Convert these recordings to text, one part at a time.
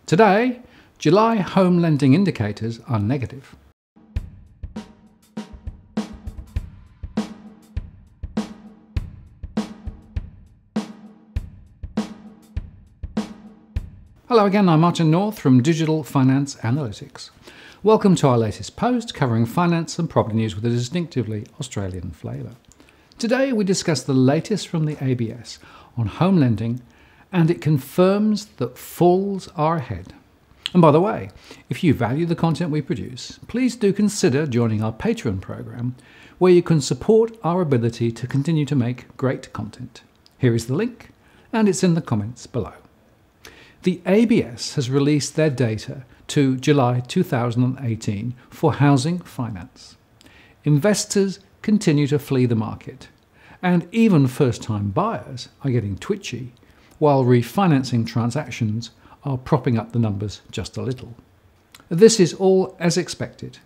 Today, July home lending indicators are negative. Hello again, I'm Martin North from Digital Finance Analytics. Welcome to our latest post covering finance and property news with a distinctively Australian flavour. Today we discuss the latest from the ABS on home lending, and it confirms that falls are ahead. And by the way, if you value the content we produce, please do consider joining our Patreon program, where you can support our ability to continue to make great content. Here is the link, and it's in the comments below. The ABS has released their data to July 2018 for housing finance. Investors continue to flee the market, and even first-time buyers are getting twitchy, while refinancing transactions are propping up the numbers just a little. This is all as expected,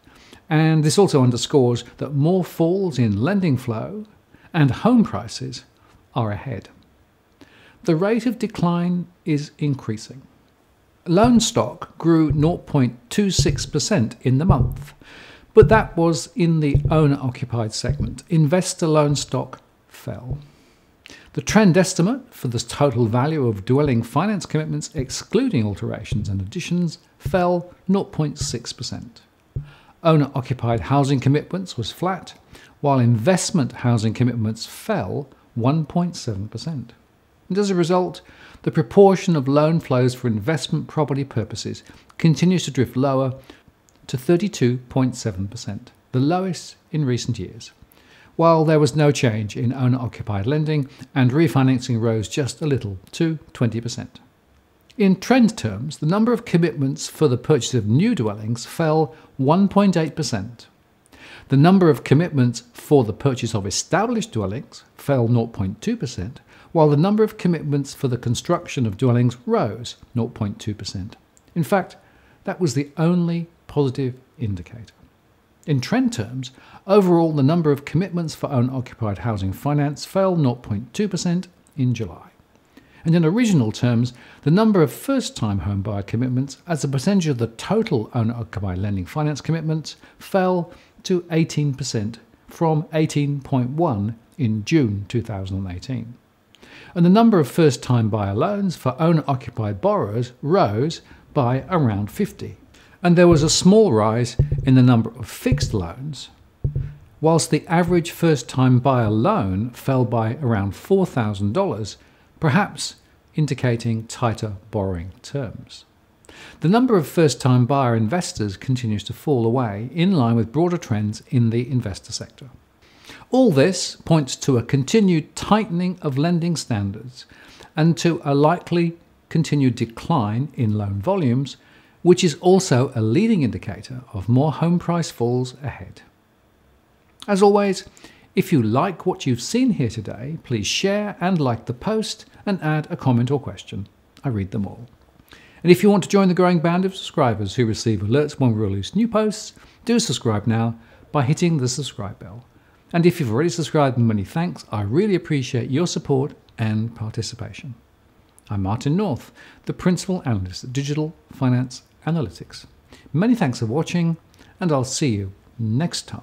and this also underscores that more falls in lending flow and home prices are ahead. The rate of decline is increasing. Loan stock grew 0.26% in the month, but that was in the owner-occupied segment. Investor loan stock fell. The trend estimate for the total value of dwelling finance commitments, excluding alterations and additions, fell 0.6%. Owner-occupied housing commitments was flat, while investment housing commitments fell 1.7%. And as a result, the proportion of loan flows for investment property purposes continues to drift lower to 32.7%, the lowest in recent years, while there was no change in owner-occupied lending and refinancing rose just a little to 20%. In trend terms, the number of commitments for the purchase of new dwellings fell 1.8%. The number of commitments for the purchase of established dwellings fell 0.2%, while the number of commitments for the construction of dwellings rose 0.2%. In fact, that was the only positive indicator. In trend terms, overall the number of commitments for owner-occupied housing finance fell 0.2% in July. And in original terms, the number of first-time home buyer commitments as a percentage of the total owner-occupied lending finance commitments fell to 18% from 18.1% in June 2018. And the number of first-time buyer loans for owner-occupied borrowers rose by around 50. And there was a small rise in the number of fixed loans, whilst the average first-time buyer loan fell by around $4,000, perhaps indicating tighter borrowing terms. The number of first-time buyer investors continues to fall away, in line with broader trends in the investor sector. All this points to a continued tightening of lending standards and to a likely continued decline in loan volumes, which is also a leading indicator of more home price falls ahead. As always, if you like what you've seen here today, please share and like the post and add a comment or question. I read them all. And if you want to join the growing band of subscribers who receive alerts when we release new posts, do subscribe now by hitting the subscribe bell. And if you've already subscribed, many thanks. I really appreciate your support and participation. I'm Martin North, the Principal Analyst at Digital Finance Analytics. Many thanks for watching, and I'll see you next time.